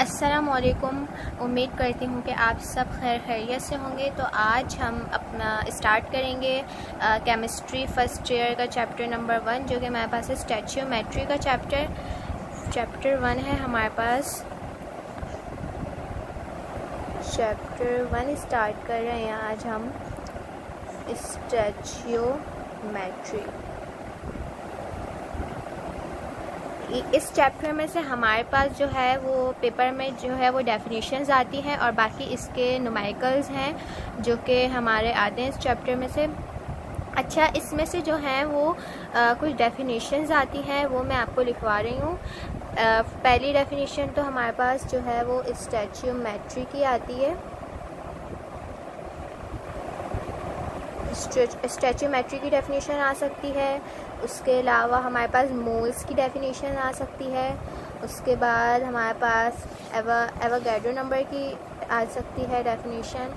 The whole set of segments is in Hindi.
अस्सलामुअलैकुम। उम्मीद करती हूँ कि आप सब खैरियत से होंगे। तो आज हम अपना स्टार्ट करेंगे केमिस्ट्री फर्स्ट ईयर का चैप्टर नंबर 1, जो कि हमारे पास है स्टैचियोमेट्री का चैप्टर 1 है हमारे पास। चैप्टर 1 स्टार्ट कर रहे हैं आज हम स्टैचियोमेट्री। इस चैप्टर में से हमारे पास जो है वो पेपर में जो है वो डेफिनेशंस आती हैं और बाकी इसके न्यूमेरिकल्स हैं जो कि हमारे आते हैं इस चैप्टर में से। अच्छा, इसमें से जो हैं वो कुछ डेफिनेशंस आती हैं, वो मैं आपको लिखवा रही हूँ। पहली डेफिनेशन तो हमारे पास जो है वो स्टैचियोमेट्री की आती है। स्टैचियोमेट्री की डेफिनेशन आ सकती है। उसके अलावा हमारे पास मोल्स की डेफिनेशन आ सकती है। उसके बाद हमारे पास एवोगाड्रो नंबर की आ सकती है डेफिनेशन।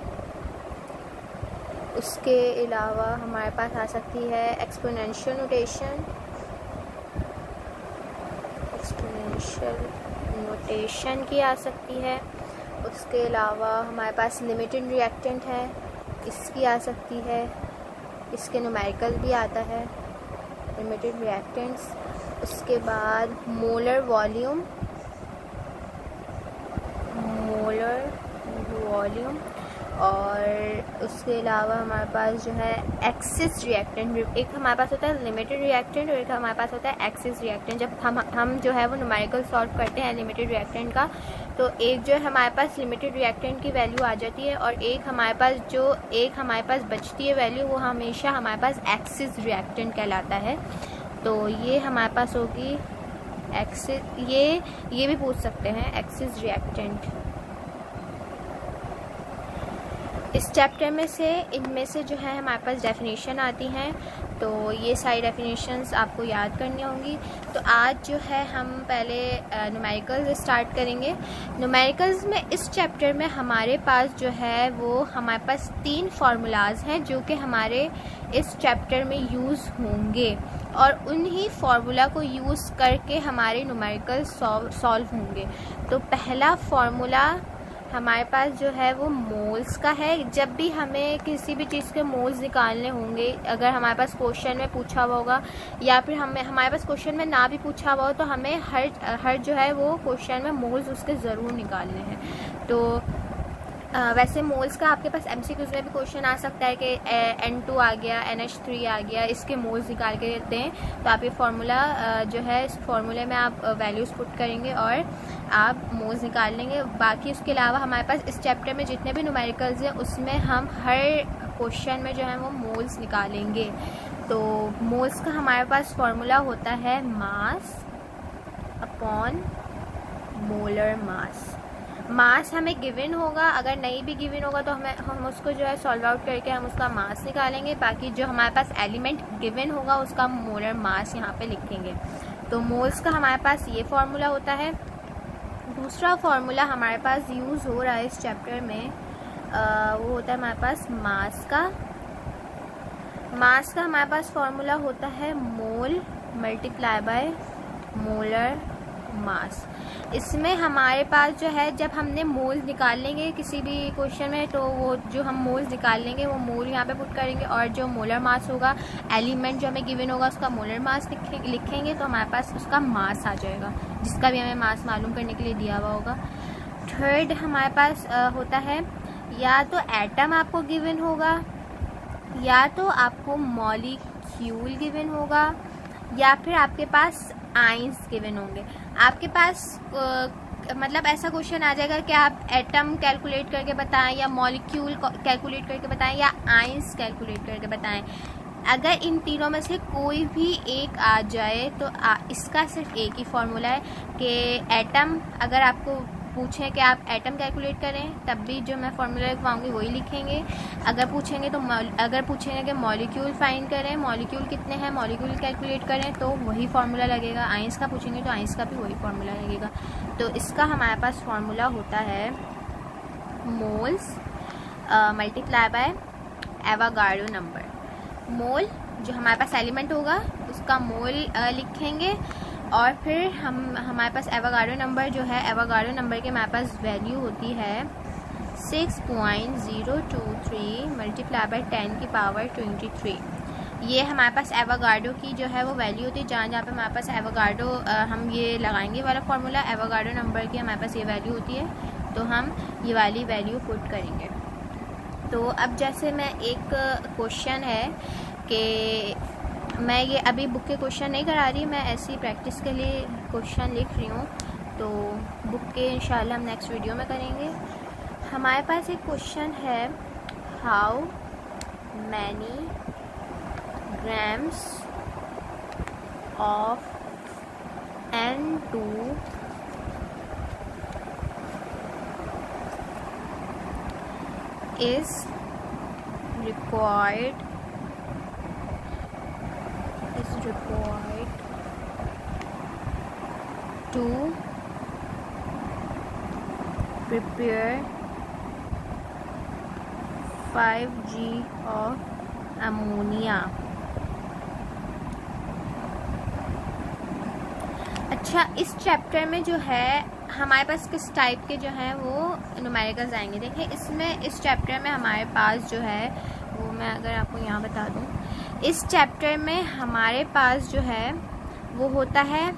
उसके अलावा हमारे पास आ सकती है एक्सपोनेंशियल नोटेशन की आ सकती है। उसके अलावा हमारे पास लिमिटेड रिएक्टेंट है, इसकी आ सकती है। इसके न्यूमेरिकल भी आता है, लिमिटेड रिएक्टेंट्स। उसके बाद मोलर वॉल्यूम और उसके अलावा हमारे पास जो है एक्सिस रिएक्टेंट। एक हमारे पास होता है लिमिटेड रिएक्टेंट और एक हमारे पास होता है एक्सिस रिएक्टेंट। जब हम जो है वो न्यूमेरिकल सॉल्व करते हैं लिमिटेड रिएक्टेंट का, तो एक जो है हमारे पास लिमिटेड रिएक्टेंट की वैल्यू आ जाती है और एक हमारे पास बचती है वैल्यू, वो हमेशा हमारे पास एक्सिस रिएक्टेंट कहलाता है। तो ये हमारे पास होगी एक्सिस, ये भी पूछ सकते हैं एक्सिस रिएक्टेंट। इस चैप्टर में से इनमें से जो है हमारे पास डेफिनेशन आती हैं, तो ये सारी डेफिनेशंस आपको याद करनी होंगी। तो आज जो है हम पहले न्यूमेरिकल्स स्टार्ट करेंगे। न्यूमेरिकल्स में इस चैप्टर में हमारे पास जो है वो हमारे पास 3 फार्मूलाज हैं जो कि hamaरे इस चैप्टर में यूज़ होंगे और उन्हीं फार्मूला को यूज़ करके हमारे न्यूमेरिकल सॉल्व होंगे। तो पहला फार्मूला हमारे पास जो है वो मोल्स का है। जब भी हमें किसी भी चीज़ के मोल्स निकालने होंगे, अगर हमारे पास क्वेश्चन में पूछा हुआ होगा या फिर हमारे पास क्वेश्चन में ना भी पूछा हुआ हो, तो हमें हर जो है वो क्वेश्चन में मोल्स उसके ज़रूर निकालने हैं। तो वैसे मोल्स का आपके पास MCQs में भी क्वेश्चन आ सकता है कि N2 आ गया, NH3 आ गया, इसके मोल्स निकाल के देते हैं। तो आप ये फार्मूला जो है इस फार्मूले में आप वैल्यूज़ पुट करेंगे और आप मोल्स निकाल लेंगे। बाकी उसके अलावा हमारे पास इस चैप्टर में जितने भी न्यूमेरिकल्स हैं उसमें हम हर क्वेश्चन में जो है वो मोल्स निकालेंगे। तो मोल्स का हमारे पास फार्मूला होता है मास अपॉन मोलर मास हमें गिवन होगा। अगर नहीं भी गिवन होगा तो हम उसको जो है सॉल्व आउट करके हम उसका मास निकालेंगे। बाकी जो हमारे पास एलिमेंट गिवन होगा उसका मोलर मास यहाँ पे लिखेंगे। तो मोल्स का हमारे पास ये फार्मूला होता है। दूसरा फार्मूला हमारे पास यूज़ हो रहा है इस चैप्टर में, वो होता है हमारे पास मास का हमारे पास फार्मूला होता है मोल मल्टीप्लाई बाय मोलर मास। इसमें हमारे पास जो है जब हमने मोल्स निकाल लेंगे किसी भी क्वेश्चन में, तो वो जो हम मोल्स निकाल लेंगे वो मोल यहाँ पे पुट करेंगे और जो मोलर मास होगा, एलिमेंट जो हमें गिवन होगा उसका मोलर मास लिखेंगे, तो हमारे पास उसका मास आ जाएगा जिसका भी हमें मास मालूम करने के लिए दिया हुआ होगा। थर्ड हमारे पास होता है या तो एटम आपको गिवन होगा या तो आपको मॉलिक्यूल गिवन होगा या फिर आपके पास आइंस गिवन होंगे। आपके पास मतलब ऐसा क्वेश्चन आ जाएगा कि आप एटम कैलकुलेट करके बताएं या मॉलिक्यूल कैलकुलेट करके बताएं या आइंस कैलकुलेट करके बताएं। अगर इन तीनों में से कोई भी एक आ जाए तो इसका सिर्फ एक ही फार्मूला है कि एटम, अगर आपको पूछें कि आप एटम कैलकुलेट करें तब भी जो मैं फार्मूला लिखवाऊंगी वही लिखेंगे। अगर पूछेंगे कि मॉलिक्यूल फाइंड करें, मॉलिक्यूल कितने हैं, मॉलिक्यूल कैलकुलेट करें, तो वही फार्मूला लगेगा। आइंस का पूछेंगे तो आइंस का भी वही फार्मूला लगेगा। तो इसका हमारे पास फार्मूला होता है moles multiply by Avogadro number. Mole जो हमारे पास एलिमेंट होगा उसका मोल लिखेंगे और फिर हमारे पास एवोगाड्रो नंबर जो है, एवोगाड्रो नंबर के हमारे पास वैल्यू होती है 6.023 मल्टीप्लाई बाय 10 की पावर 23। ये हमारे पास एवोगाड्रो की जो है वो वैल्यू होती है। जहाँ पे हमारे पास एवोगाड्रो हम ये लगाएंगे वाला फार्मूला, एवोगाड्रो नंबर की हमारे पास ये वैल्यू होती है, तो हम ये वाली वैल्यू पुट करेंगे। तो अब जैसे मैं एक क्वेश्चन है कि मैं ये अभी बुक के क्वेश्चन नहीं करा रही, मैं ऐसी प्रैक्टिस के लिए क्वेश्चन लिख रही हूँ, तो बुक के इंशाल्लाह हम नेक्स्ट वीडियो में करेंगे। हमारे पास एक क्वेश्चन है, how many grams of N2 is required to prepare 5G of ammonia। अच्छा, इस चैप्टर में जो है हमारे पास किस टाइप के जो हैं वो न्यूमेरिकल्स आएंगे। देखिए इसमें इस चैप्टर में हमारे पास जो है वो मैं अगर आपको यहाँ बता दूँ, इस चैप्टर में हमारे पास जो है वो होता है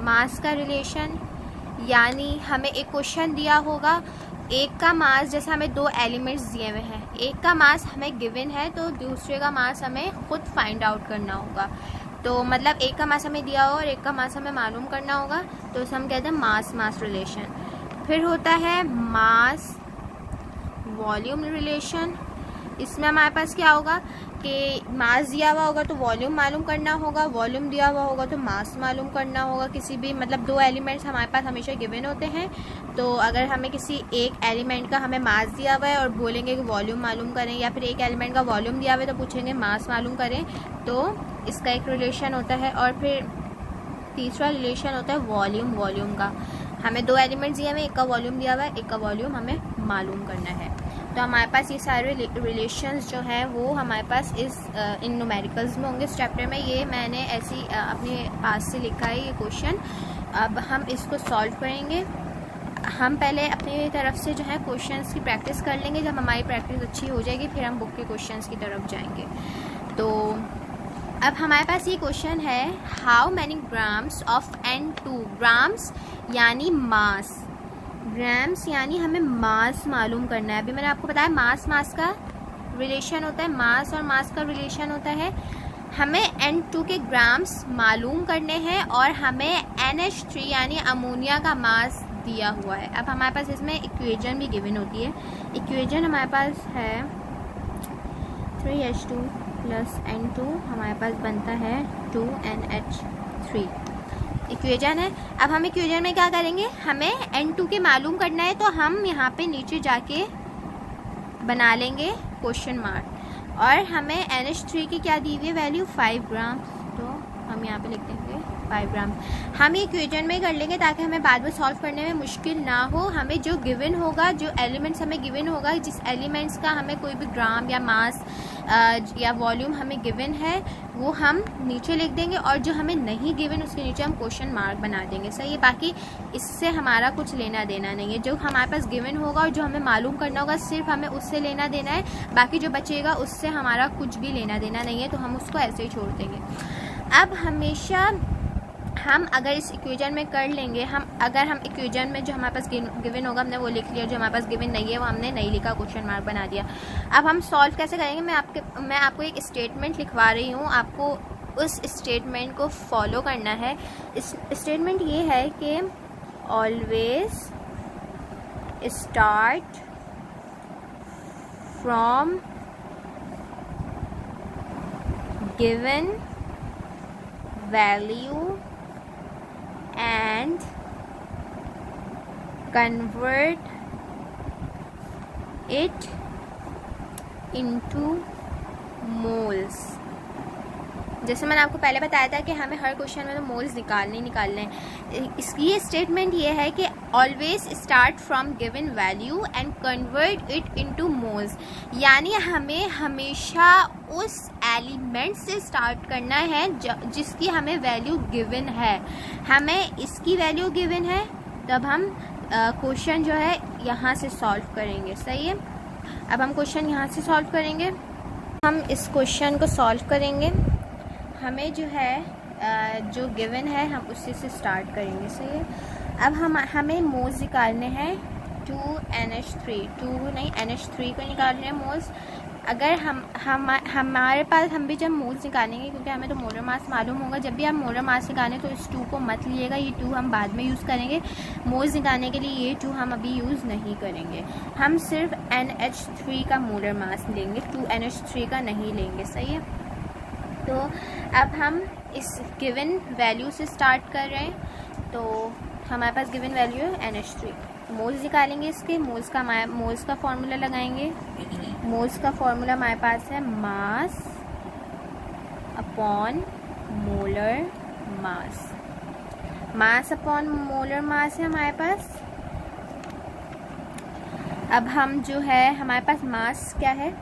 मास का रिलेशन। यानी हमें एक क्वेश्चन दिया होगा, एक का मास, जैसे हमें दो एलिमेंट्स दिए हुए हैं, एक का मास हमें गिवन है तो दूसरे का मास हमें खुद फाइंड आउट करना होगा। तो मतलब एक का मास हमें दिया हो और एक का मास हमें मालूम करना होगा, तो उसे हम कहते हैं मास रिलेशन। फिर होता है मास वॉल्यूम रिलेशन। इसमें हमारे पास क्या होगा कि मास दिया हुआ होगा तो वॉल्यूम मालूम करना होगा, वॉल्यूम दिया हुआ होगा तो मास मालूम करना होगा। किसी भी मतलब दो एलिमेंट्स हमारे पास हमेशा गिवन होते हैं, तो अगर हमें किसी एक एलिमेंट का हमें मास दिया हुआ है और बोलेंगे कि वॉल्यूम मालूम करें, या फिर एक एलिमेंट का वॉल्यूम दिया हुआ है तो पूछेंगे मास मालूम करें, तो इसका एक रिलेशन होता है। और फिर तीसरा रिलेशन होता है वॉल्यूम का। हमें दो एलिमेंट्स दिए हुए हैं, एक का वॉल्यूम दिया हुआ है, एक का वॉल्यूम हमें मालूम करना है। तो हमारे पास ये सारे रिलेशंस जो हैं वो हमारे पास इन न्यूमेरिकल्स में होंगे इस चैप्टर में। ये मैंने ऐसी अपने पास से लिखा है ये क्वेश्चन। अब हम इसको सॉल्व करेंगे। हम पहले अपनी तरफ से जो है क्वेश्चंस की प्रैक्टिस कर लेंगे। जब हमारी प्रैक्टिस अच्छी हो जाएगी फिर हम बुक के क्वेश्चंस की तरफ जाएंगे। तो अब हमारे पास ये क्वेश्चन है, how many grams of N2, grams यानी मास, ग्राम्स यानी हमें मास मालूम करना है। अभी मैंने आपको बताया मास का रिलेशन होता है, मास और मास का रिलेशन होता है। हमें N2 के ग्राम्स मालूम करने हैं और हमें NH3 यानी अमोनिया का मास दिया हुआ है। अब हमारे पास इसमें इक्वेशन भी गिवन होती है। इक्वेशन हमारे पास है 3H2 प्लस N2 हमारे पास बनता है 2NH3 इक्वेशन है। अब हम इक्वेशन में क्या करेंगे, हमें N2 के मालूम करना है, तो हम यहाँ पे नीचे जाके बना लेंगे क्वेश्चन मार्क। और हमें NH3 की क्या दी हुई है वैल्यू 5 ग्राम, तो हम यहाँ पे लिख देंगे 5 ग्राम। हम ये इक्वेशन में कर लेंगे ताकि हमें बाद में सॉल्व करने में मुश्किल ना हो। हमें जो गिवन होगा, जो एलिमेंट्स हमें गिवन होगा, जिस एलिमेंट्स का हमें कोई भी ग्राम या मास या वॉल्यूम हमें गिवन है वो हम नीचे लिख देंगे, और जो हमें नहीं गिवन उसके नीचे हम क्वेश्चन मार्क बना देंगे। सही है, बाकी इससे हमारा कुछ लेना देना नहीं है। जो हमारे पास गिवन होगा और जो हमें मालूम करना होगा सिर्फ हमें उससे लेना देना है, बाकी जो बचेगा उससे हमारा कुछ भी लेना देना नहीं है, तो हम उसको ऐसे ही छोड़ देंगे। अब हमेशा हम अगर इस इक्वेशन में कर लेंगे, अगर हम इक्वेशन में जो हमारे पास गिवन होगा हमने वो लिख लिया, जो हमारे पास गिवन नहीं है वो हमने नहीं लिखा, क्वेश्चन मार्क बना दिया। अब हम सॉल्व कैसे करेंगे, मैं आपको एक स्टेटमेंट लिखवा रही हूँ, आपको उस स्टेटमेंट को फॉलो करना है। इस स्टेटमेंट ये है कि always start from given value and convert it into moles। जैसे मैंने आपको पहले बताया था कि हमें हर क्वेश्चन में तो मोल्स निकालने हैं। इसकी स्टेटमेंट ये है कि always start from given value and convert it into moles, यानी हमें हमेशा उस एलिमेंट से स्टार्ट करना है जिसकी हमें वैल्यू गिवन है। हमें इसकी वैल्यू गिवन है, तब हम क्वेश्चन जो है यहाँ से सॉल्व करेंगे। सही है, अब हम क्वेश्चन यहाँ से सॉल्व करेंगे। हम इस क्वेश्चन को सॉल्व करेंगे, हमें जो है जो गिवन है हम उसी से स्टार्ट करेंगे। सही है, अब हमें मोल्स निकालने हैं 2NH3, 2 नहीं NH3 को निकालने हैं मोल्स। अगर हमारे पास हम भी जब मोल्स निकालेंगे, क्योंकि हमें तो मोलर मास मालूम होगा, जब भी आप मोलर मास निकालें तो इस 2 को मत लिएगा, ये 2 हम बाद में यूज़ करेंगे। मोल्स निकालने के लिए ये 2 हम अभी यूज़ नहीं करेंगे, हम सिर्फ NH3 का मोलर मास लेंगे, 2NH3 का नहीं लेंगे। सही है, तो अब हम इस गिवन वैल्यू से स्टार्ट कर रहे हैं। तो हमारे पास गिवन वैल्यू है NH3, मोल्स निकालेंगे इसके। मोल्स का फॉर्मूला लगाएंगे। मोल्स का फॉर्मूला हमारे पास है mass upon molar mass. Mass upon molar mass है हमारे पास। अब हम जो है हमारे पास मास क्या है,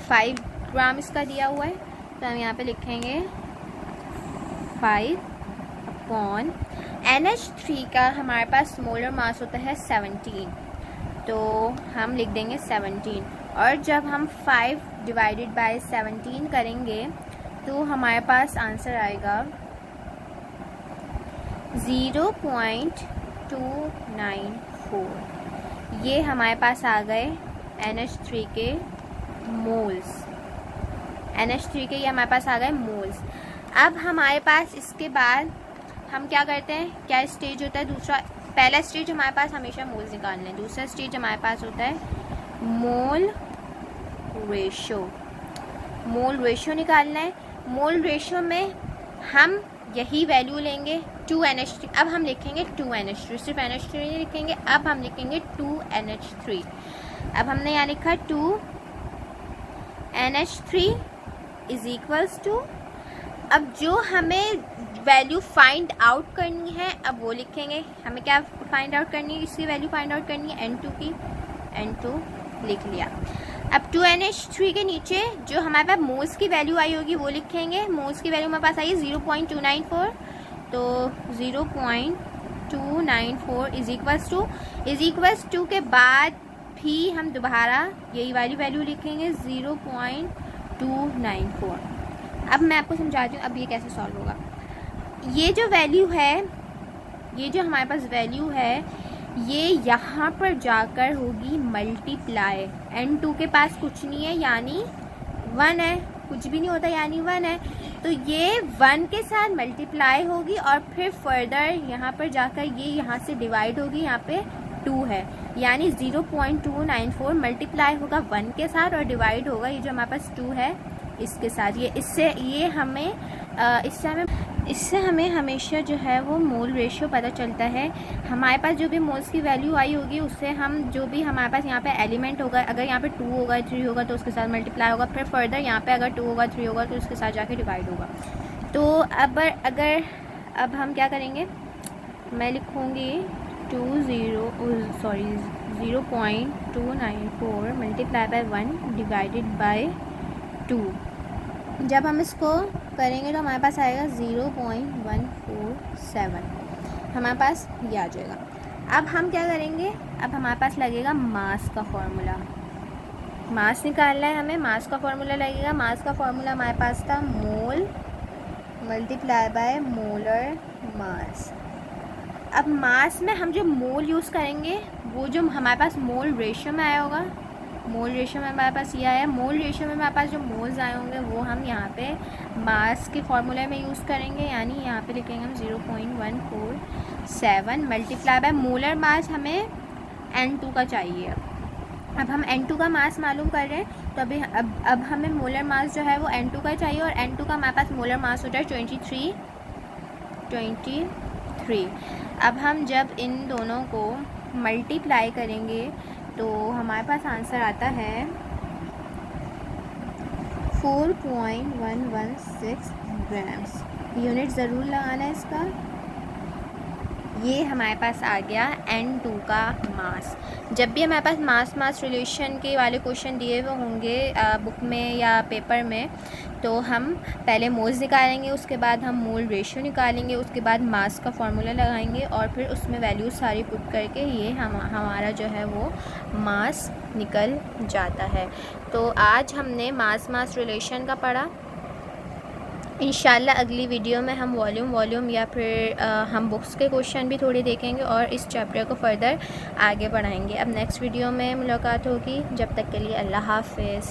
5 ग्राम इसका दिया हुआ है, तो हम यहाँ पे लिखेंगे 5 अपॉन NH3 का हमारे पास मोलर मास होता है 17, तो हम लिख देंगे 17। और जब हम 5 डिवाइडेड बाय 17 करेंगे तो हमारे पास आंसर आएगा 0.294। ये हमारे पास आ गए NH3 के मोल्स। NH3 के ये हमारे पास आ गए मोल्स। अब हमारे पास इसके बाद हम क्या करते हैं, क्या स्टेज होता है दूसरा। पहला स्टेज हमारे पास हमेशा मोल्स निकालने हैं, दूसरा स्टेज हमारे पास होता है मोल रेशो। मोल रेशो निकालना है। मोल रेशो में हम यही वैल्यू लेंगे 2NH3। अब हम लिखेंगे 2NH3, सिर्फ NH3 नहीं लिखेंगे, अब हम लिखेंगे 2NH3। अब हमने यहाँ लिखा 2NH3 इज इक्वल्स टू, अब जो हमें वैल्यू फाइंड आउट करनी है अब वो लिखेंगे। हमें क्या फाइंड आउट करनी है, इसकी वैल्यू फाइंड आउट करनी है N2 की, N2 लिख लिया। अब 2NH3 के नीचे जो हमारे पास मोल्स की वैल्यू आई होगी वो लिखेंगे। मोल्स की वैल्यू हमारे पास आई 0.294, तो 0.294 इज इक्वल्स टू के बाद भी हम दोबारा यही वाली वैल्यू लिखेंगे 0.294। अब मैं आपको समझाती हूँ अब ये कैसे सॉल्व होगा। ये जो वैल्यू है, ये जो हमारे पास वैल्यू है, ये यहाँ पर जाकर होगी मल्टीप्लाई। N2 के पास कुछ नहीं है यानी 1 है, कुछ भी नहीं होता यानी 1 है, तो ये 1 के साथ मल्टीप्लाई होगी और फिर फर्दर यहाँ पर जाकर ये यहाँ से डिवाइड होगी, यहाँ पे 2 है यानी 0.294 मल्टीप्लाई होगा 1 के साथ और डिवाइड होगा ये जो हमारे पास 2 है इसके साथ। इससे हमें हमेशा जो है वो मोल रेशियो पता चलता है। हमारे पास जो भी मोल्स की वैल्यू आई होगी उससे हम जो भी हमारे पास यहाँ पे एलिमेंट होगा, अगर यहाँ पे 2 होगा 3 होगा तो उसके साथ मल्टीप्लाई होगा, फिर फर्दर यहाँ पे अगर 2 होगा 3 होगा तो उसके साथ जाके डिवाइड होगा। तो अब हम क्या करेंगे, मैं लिखूँगी 0.294 मल्टीप्लाई बाय 1 डिवाइडेड बाय 2। जब हम इसको करेंगे तो हमारे पास आएगा 0.147, हमारे पास ये आ जाएगा। अब हम क्या करेंगे, अब हमारे पास लगेगा मास का फॉर्मूला। मास निकालना है हमें, मास का फॉर्मूला लगेगा। मास का फॉर्मूला हमारे पास था मोल मल्टीप्लाई बाय मोलर मास। अब मास में हम जो मोल यूज़ करेंगे वो जो हमारे पास मोल रेशियो में आया होगा, मोल रेशियो में हमारे पास ये आया। मोल रेशियो में हमारे पास जो मोल्स आए होंगे वो हम यहाँ पे मास के फॉर्मूले में यूज़ करेंगे, यानी यहाँ पे लिखेंगे हम 0.147 मल्टीप्लाई बाय मोलर मास हमें N2 का चाहिए। अब हम N2 का मास मालूम कर रहे हैं तो अभी अब हमें मोलर मास जो है वो N2 का चाहिए और N2 का हमारे पास मोलर मास हो जाए 23। अब हम जब इन दोनों को मल्टीप्लाई करेंगे तो हमारे पास आंसर आता है 4.116 ग्राम्स। यूनिट ज़रूर लगाना है इसका। ये हमारे पास आ गया N2 का मास। जब भी हमारे पास मास रिलेशन के वाले क्वेश्चन दिए हुए होंगे बुक में या पेपर में, तो हम पहले मोल्स निकालेंगे, उसके बाद हम मोल रेशियो निकालेंगे, उसके बाद मास का फार्मूला लगाएंगे और फिर उसमें वैल्यूज सारी पुट करके ये हमारा जो है वो मास निकल जाता है। तो आज हमने मास रिलेशन का पढ़ा। इंशाल्लाह अगली वीडियो में हम वॉल्यूम या फिर हम बुक्स के क्वेश्चन भी थोड़े देखेंगे और इस चैप्टर को फ़र्दर आगे बढ़ाएंगे। अब नेक्स्ट वीडियो में मुलाकात होगी। जब तक के लिए अल्लाह हाफ़िज़।